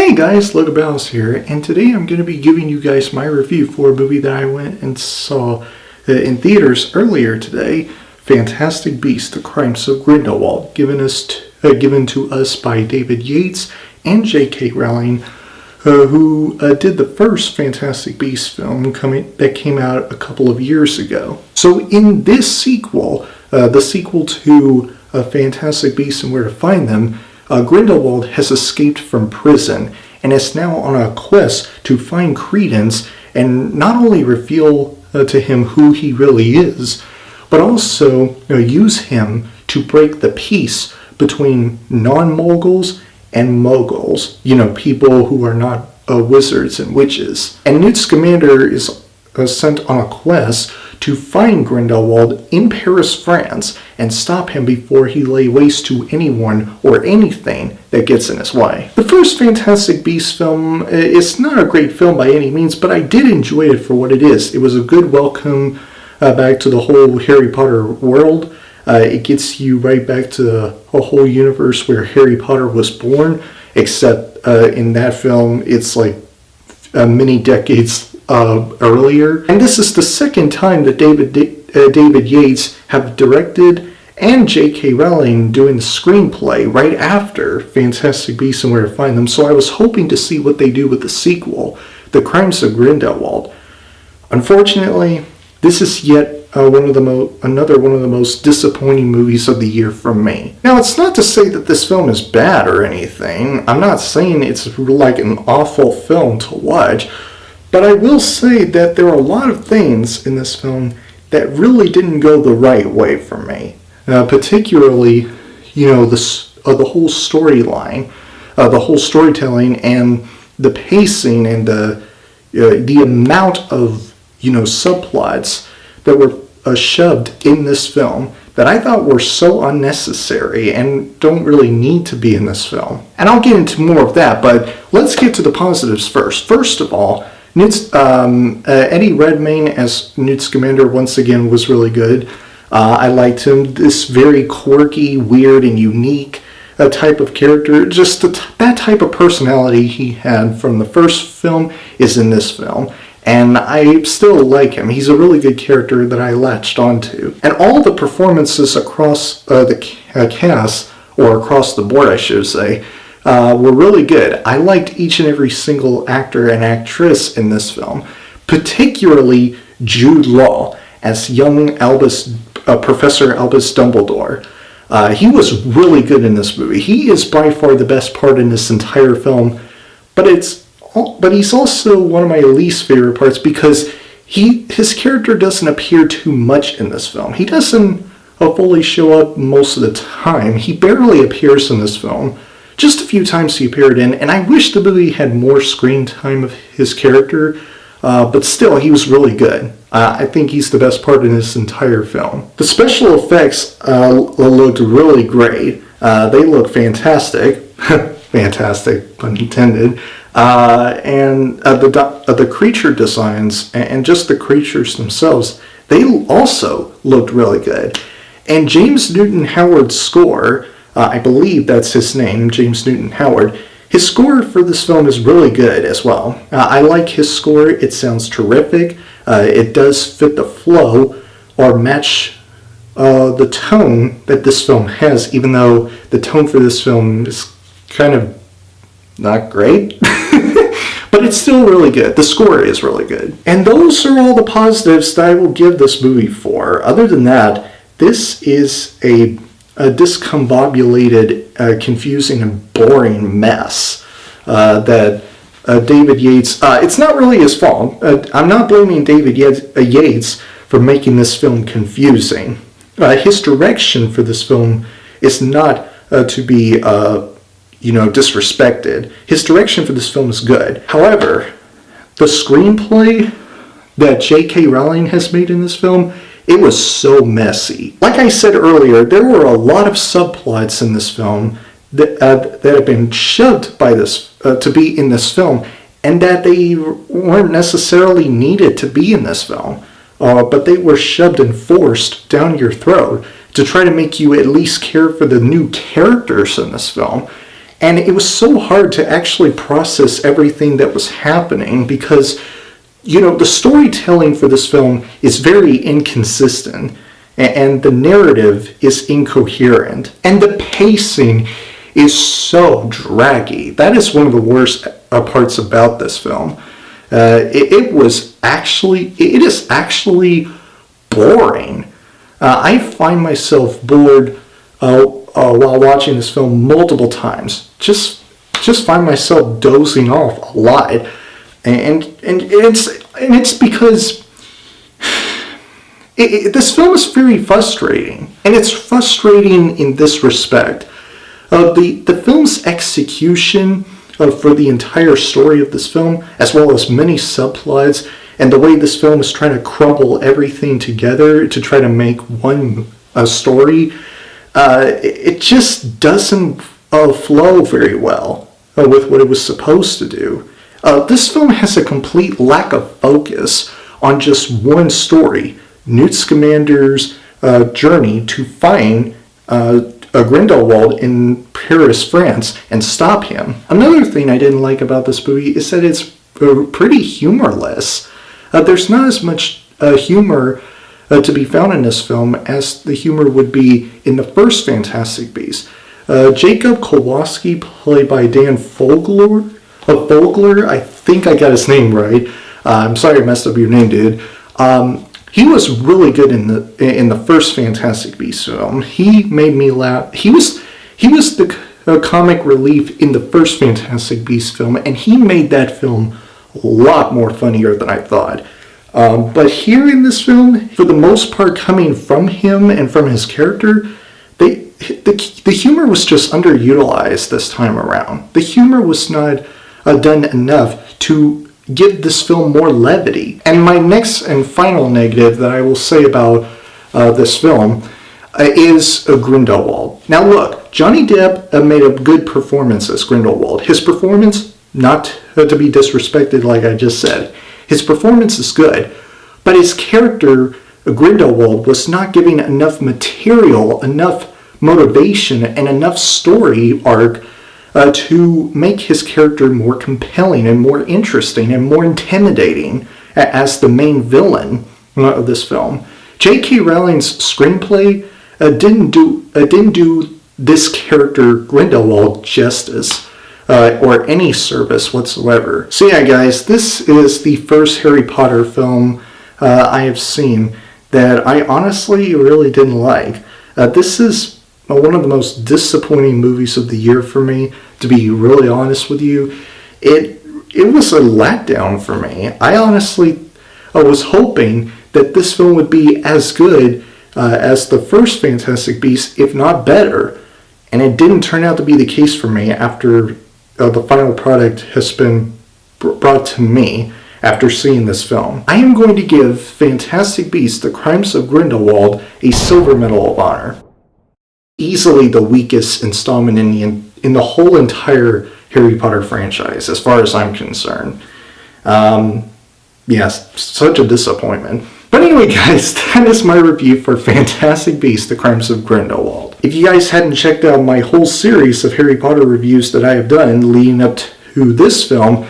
Hey guys, Logan here, and today I'm going to be giving you guys my review for a movie that I went and saw in theaters earlier today, Fantastic Beasts: The Crimes of Grindelwald, given to us by David Yates and J.K. Rowling, who did the first Fantastic Beasts film that came out a couple of years ago. So in this sequel, the sequel to Fantastic Beasts and Where to Find Them, Grindelwald has escaped from prison and is now on a quest to find Credence and not only reveal to him who he really is, but also use him to break the peace between non-Moguls and Moguls, people who are not wizards and witches. And Newt Scamander is sent on a quest to find Grindelwald in Paris, France, and stop him before he lay waste to anyone or anything that gets in his way. The first Fantastic Beasts film is not a great film by any means, but I did enjoy it for what it is. It was a good welcome back to the whole Harry Potter world. It gets you right back to a whole universe where Harry Potter was born, except in that film it's like many decades earlier. And this is the second time that David Yates have directed and J.K. Rowling doing the screenplay right after Fantastic Beasts and Where to Find Them. So I was hoping to see what they do with the sequel, The Crimes of Grindelwald. Unfortunately, this is yet another one of the most disappointing movies of the year from me. Now, it's not to say that this film is bad or anything. I'm not saying it's like an awful film to watch. But I will say that there are a lot of things in this film that really didn't go the right way for me. Particularly, the whole storyline, the whole storytelling, and the pacing, and the amount of subplots that were shoved in this film that I thought were so unnecessary and don't really need to be in this film. And I'll get into more of that, but let's get to the positives first. First of all, Eddie Redmayne as Newt Scamander once again was really good. I liked him. This very quirky, weird, and unique type of character. Just that type of personality he had from the first film is in this film. And I still like him. He's a really good character that I latched onto. And all the performances across the cast, or across the board I should say, were really good. I liked each and every single actor and actress in this film, particularly Jude Law as young Professor Albus Dumbledore. He was really good in this movie. He is by far the best part in this entire film, but he's also one of my least favorite parts because his character doesn't appear too much in this film. He doesn't fully show up most of the time. He barely appears in this film. Just a few times he appeared in, and I wish the movie had more screen time of his character, but still, he was really good. I think he's the best part in this entire film. The special effects looked really great. They look fantastic. Fantastic, pun intended. And the creature designs, and just the creatures themselves, they also looked really good. And James Newton Howard's score, I believe that's his name, James Newton Howard. His score for this film is really good as well. I like his score. It sounds terrific. It does fit the flow or match the tone that this film has, even though the tone for this film is kind of not great. But it's still really good. The score is really good. And those are all the positives that I will give this movie for. Other than that, this is a discombobulated, confusing, and boring mess that David Yates... it's not really his fault. I'm not blaming David Yates for making this film confusing. His direction for this film is not to be disrespected. His direction for this film is good. However, the screenplay that J.K. Rowling has made in this film, it was so messy. Like I said earlier, there were a lot of subplots in this film that have been shoved by this to be in this film, and that they weren't necessarily needed to be in this film, but they were shoved and forced down your throat to try to make you at least care for the new characters in this film. And it was so hard to actually process everything that was happening because, the storytelling for this film is very inconsistent and the narrative is incoherent and the pacing is so draggy. That is one of the worst parts about this film. It is actually boring. I find myself bored while watching this film multiple times. Just find myself dozing off a lot, and it's because this film is very frustrating, and it's frustrating in this respect. The film's execution for the entire story of this film, as well as many subplots, and the way this film is trying to crumble everything together to try to make one story, it just doesn't flow very well with what it was supposed to do. This film has a complete lack of focus on just one story, Newt Scamander's journey to find Grindelwald in Paris, France, and stop him. Another thing I didn't like about this movie is that it's pretty humorless. There's not as much humor to be found in this film as the humor would be in the first Fantastic Beasts. Jacob Kowalski, played by Dan Fogler, I think I got his name right. I'm sorry I messed up your name, dude. He was really good in the first Fantastic Beasts film. He made me laugh. He was the comic relief in the first Fantastic Beasts film, and he made that film a lot more funnier than I thought. But here in this film, for the most part coming from him and from his character, the humor was just underutilized this time around. The humor was not done enough to give this film more levity. And my next and final negative that I will say about this film is Grindelwald. Now look, Johnny Depp made a good performance as Grindelwald. His performance, not to be disrespected like I just said, his performance is good, but his character, Grindelwald, was not giving enough material, enough motivation, and enough story arc to make his character more compelling and more interesting and more intimidating as the main villain of this film. J.K. Rowling's screenplay didn't do this character Grindelwald justice or any service whatsoever. So yeah, guys, this is the first Harry Potter film I have seen that I honestly really didn't like. This is one of the most disappointing movies of the year for me, to be really honest with you. It was a letdown for me. I honestly was hoping that this film would be as good as the first Fantastic Beasts, if not better. And it didn't turn out to be the case for me after the final product has been brought to me after seeing this film. I am going to give Fantastic Beasts: The Crimes of Grindelwald a Silver Medal of Honor. Easily the weakest installment in the whole entire Harry Potter franchise, as far as I'm concerned. Yes, such a disappointment. But anyway, guys, that is my review for Fantastic Beasts: The Crimes of Grindelwald. If you guys hadn't checked out my whole series of Harry Potter reviews that I have done leading up to this film,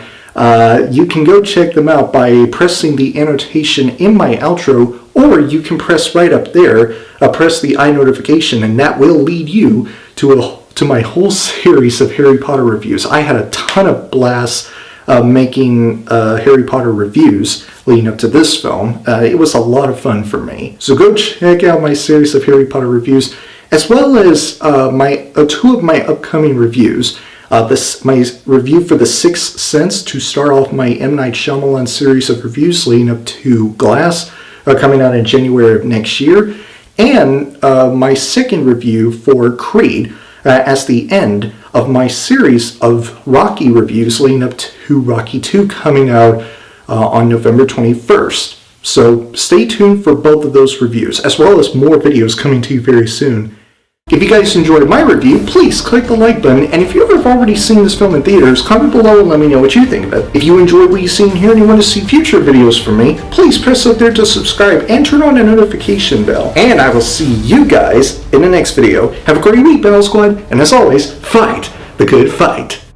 you can go check them out by pressing the annotation in my outro, or you can press right up there, press the I notification, and that will lead you to my whole series of Harry Potter reviews. I had a ton of blasts making Harry Potter reviews leading up to this film. It was a lot of fun for me. So go check out my series of Harry Potter reviews, as well as two of my upcoming reviews. My review for The Sixth Sense to start off my M. Night Shyamalan series of reviews leading up to Glass, coming out in January of next year, and my second review for Creed as the end of my series of Rocky reviews leading up to Rocky 2 coming out on November 21st. So stay tuned for both of those reviews, as well as more videos coming to you very soon. If you guys enjoyed my review, please click the like button, and if you have already seen this film in theaters, comment below and let me know what you think of it. If you enjoyed what you've seen here and you want to see future videos from me, please press up there to subscribe and turn on the notification bell. And I will see you guys in the next video. Have a great week, Battle Squad, and as always, fight the good fight.